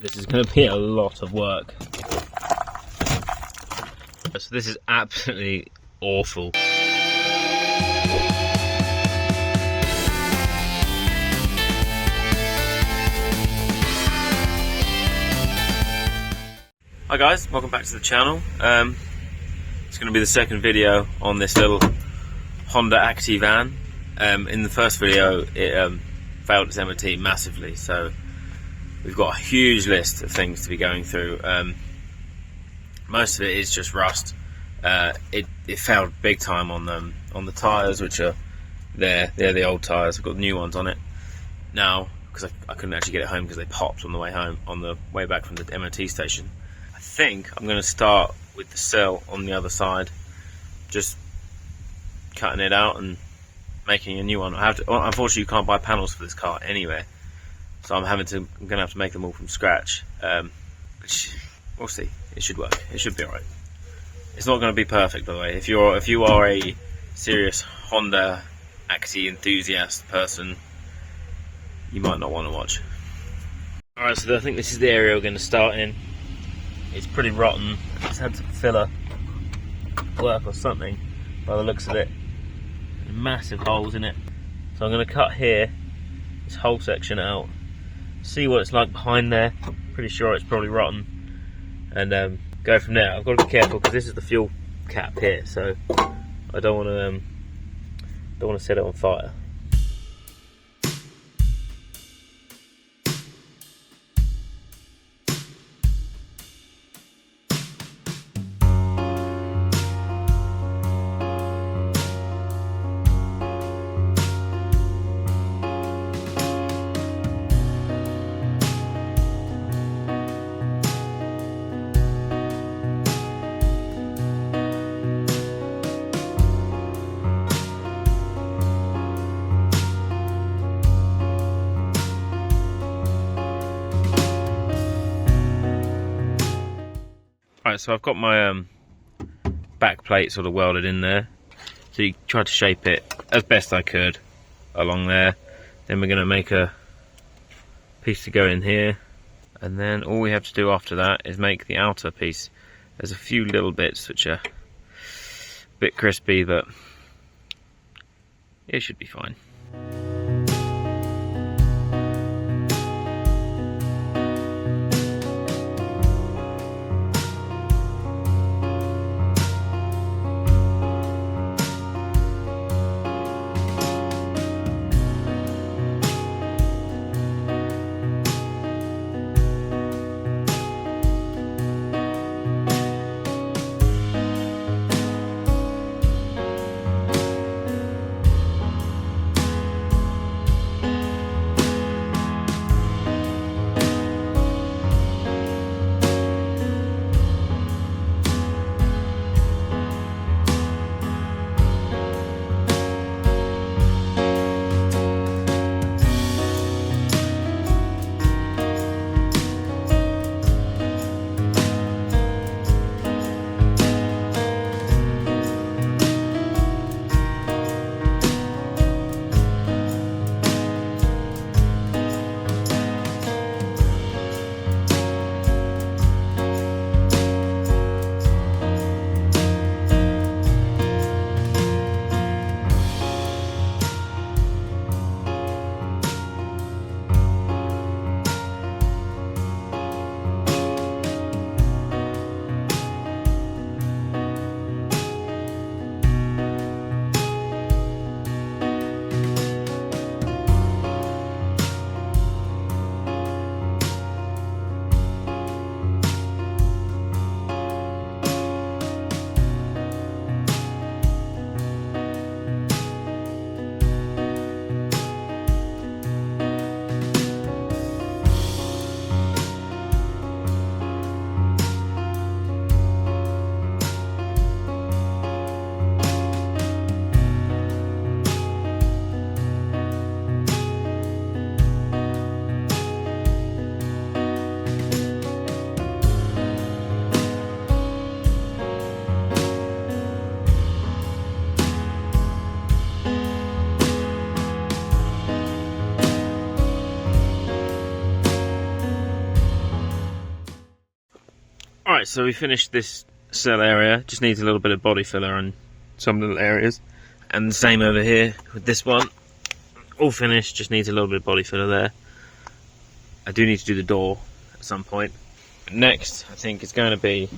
This is going to be a lot of work. So this is absolutely awful. Hi guys, welcome back to the channel. It's going to be the second video on this little Honda Acty van. In the first video it failed its MOT massively, so we've got a huge list of things to be going through. Most of it is just rust. It failed big time on the tyres, which are they're the old tyres. I've got new ones on it now because I couldn't actually get it home because they popped on the way home, on the way back from the MOT station. I think I'm going to start with the sill on the other side, just cutting it out and making a new one. Unfortunately, you can't buy panels for this car anywhere, so I'm going to have to make them all from scratch. Which we'll see. It should work. It should be alright. It's not going to be perfect, by the way. If you are a serious Honda Acty enthusiast person, you might not want to watch. Alright, so I think this is the area we're going to start in. It's pretty rotten. It's had some filler work or something by the looks of it. Massive holes in it. So I'm going to cut here, this whole section out, see what it's like behind there. Pretty sure it's probably rotten, and go from there. I've got to be careful because this is the fuel cap here, so I don't want to set it on fire. Right, so I've got my back plate sort of welded in there. So you try to shape it as best I could along there. Then we're going to make a piece to go in here, and then all we have to do after that is make the outer piece. There's a few little bits which are a bit crispy, but it should be fine. Right, so we finished this cell area. Just needs a little bit of body filler on some little areas. And the same over here with this one. All finished, just needs a little bit of body filler there. I do need to do the door at some point. Next, I think it's going to be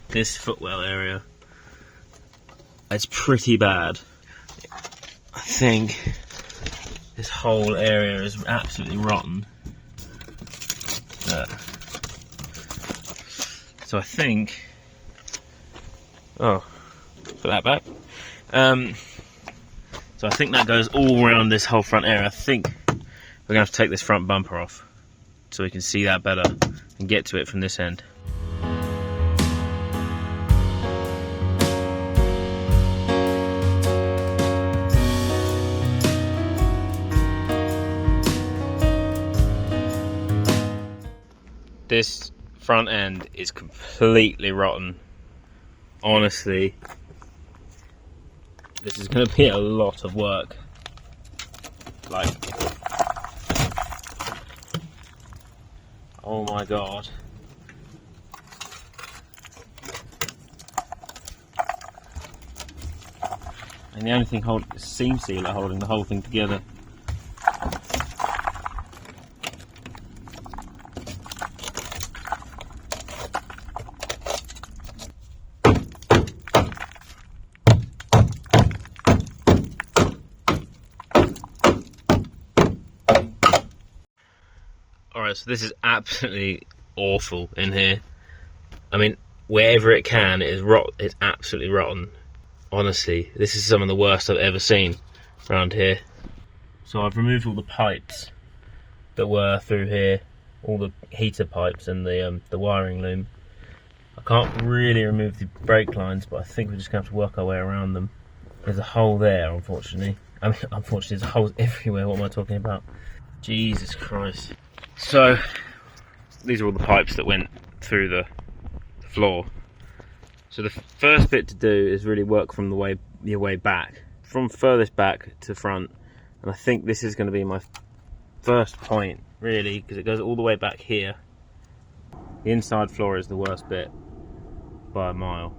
this footwell area. It's pretty bad. I think this whole area is absolutely rotten. So I think, put that back. So I think that goes all around this whole front area. I think we're gonna have to take this front bumper off so we can see that better and get to it from this end. This front end is completely rotten. Honestly, this is going to be a lot of work. Like, oh my god. And the only thing holding is seam sealer holding the whole thing together. Alright, so this is absolutely awful in here. I mean, wherever it can, it's absolutely rotten. Honestly, this is some of the worst I've ever seen around here. So I've removed all the pipes that were through here, all the heater pipes and the wiring loom. I can't really remove the brake lines, but I think we're just going to have to work our way around them. There's a hole there, unfortunately. I mean, unfortunately, there's holes everywhere. What am I talking about? Jesus Christ. So, these are all the pipes that went through the floor. So the first bit to do is really work from your way back, from furthest back to front. And I think this is going to be my first point, really, because it goes all the way back here. The inside floor is the worst bit by a mile.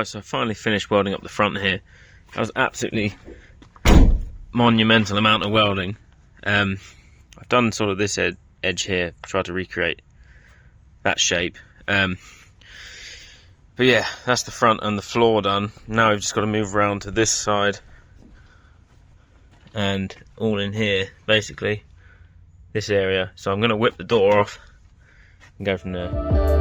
Alright, so I finally finished welding up the front here. That was absolutely monumental amount of welding. I've done sort of this edge here, tried to recreate that shape. But yeah, that's the front and the floor done. Now we've just got to move around to this side and all in here, basically, this area. So I'm going to whip the door off and go from there.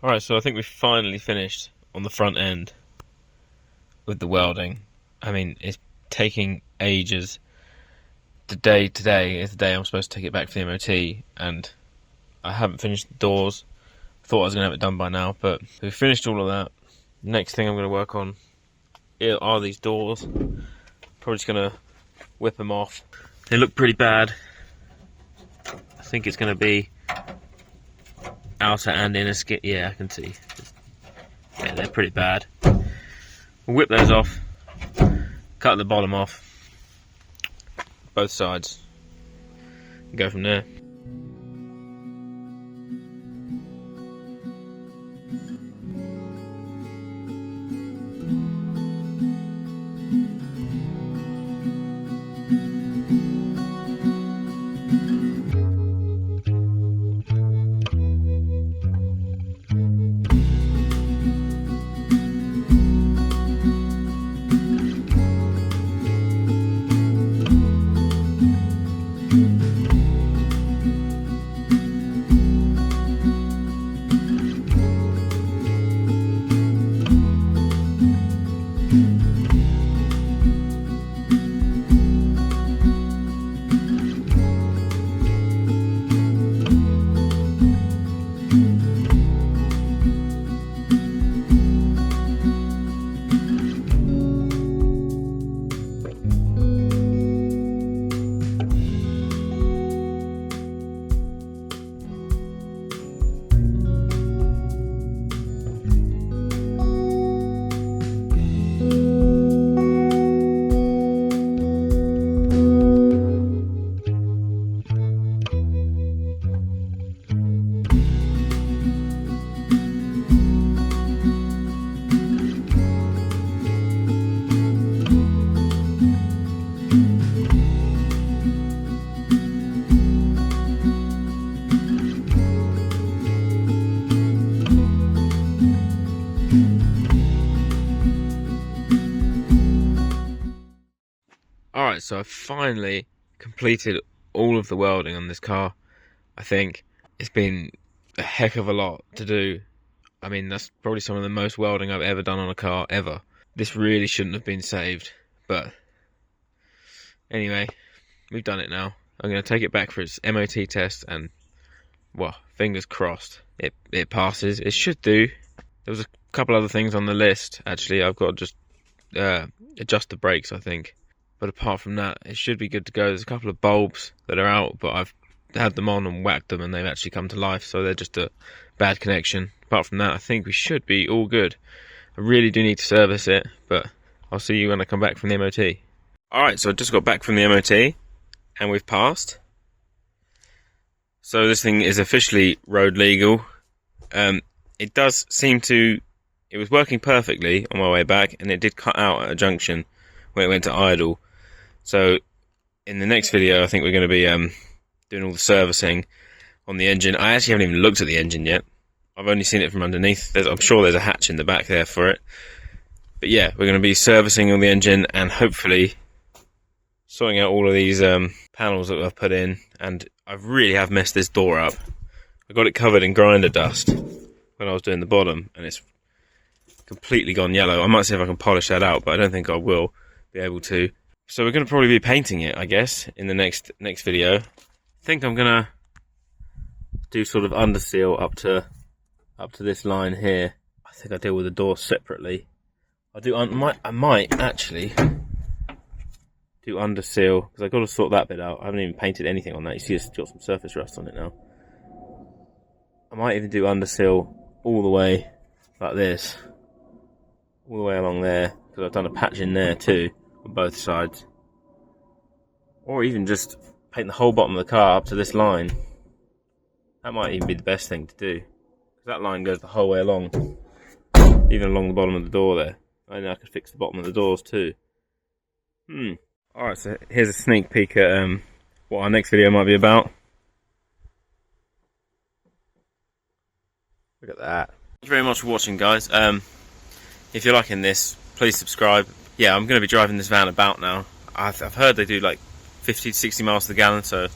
Alright, so I think we've finally finished on the front end with the welding. I mean, it's taking ages. Today is the day I'm supposed to take it back for the MOT, and I haven't finished the doors. Thought I was going to have it done by now, but we've finished all of that. Next thing I'm going to work on are these doors. Probably just going to whip them off. They look pretty bad. I think it's going to be outer and inner skin. Yeah, I can see. Yeah, they're pretty bad. We'll whip those off, cut the bottom off, both sides, and go from there. Alright, so I've finally completed all of the welding on this car. I think it's been a heck of a lot to do. I mean, that's probably some of the most welding I've ever done on a car, ever. This really shouldn't have been saved, but Anyway, we've done it now. I'm going to take it back for its MOT test, and well, fingers crossed it passes. It should do. There was a couple other things on the list actually. I've got to just adjust the brakes, I think, but apart from that it should be good to go. There's a couple of bulbs that are out, but I've had them on and whacked them and they've actually come to life, so they're just a bad connection. Apart from that, I think we should be all good. I really do need to service it, but I'll see you when I come back from the MOT. Alright, so I just got back from the MOT and we've passed. So this thing is officially road legal. It does seem to... It was working perfectly on my way back, and it did cut out at a junction when it went to idle. So in the next video I think we're going to be doing all the servicing on the engine. I actually haven't even looked at the engine yet. I've only seen it from underneath. I'm sure there's a hatch in the back there for it. But yeah, we're going to be servicing on the engine and hopefully sorting out all of these panels that I've put in. And I really have messed this door up. I got it covered in grinder dust when I was doing the bottom, and it's completely gone yellow. I might see if I can polish that out, but I don't think I will be able to. So we're going to probably be painting it, I guess, in the next video. I think I'm going to do sort of underseal up to this line here. I think I deal with the door separately. I might actually do underseal, because I've got to sort that bit out. I haven't even painted anything on that. You see it's got some surface rust on it now. I might even do underseal all the way like this, all the way along there, because I've done a patch in there too on both sides. Or even just paint the whole bottom of the car up to this line. That might even be the best thing to do, because that line goes the whole way along, even along the bottom of the door there. And I could fix the bottom of the doors too. Alright, so here's a sneak peek at what our next video might be about. Look at that. Thank you very much for watching, guys. If you're liking this, please subscribe. Yeah, I'm going to be driving this van about now. I've heard they do like 50 to 60 miles to the gallon, so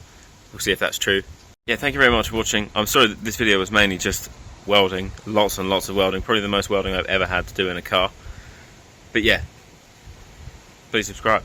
we'll see if that's true. Yeah, thank you very much for watching. I'm sorry that this video was mainly just welding. Lots and lots of welding. Probably the most welding I've ever had to do in a car. But yeah, please subscribe.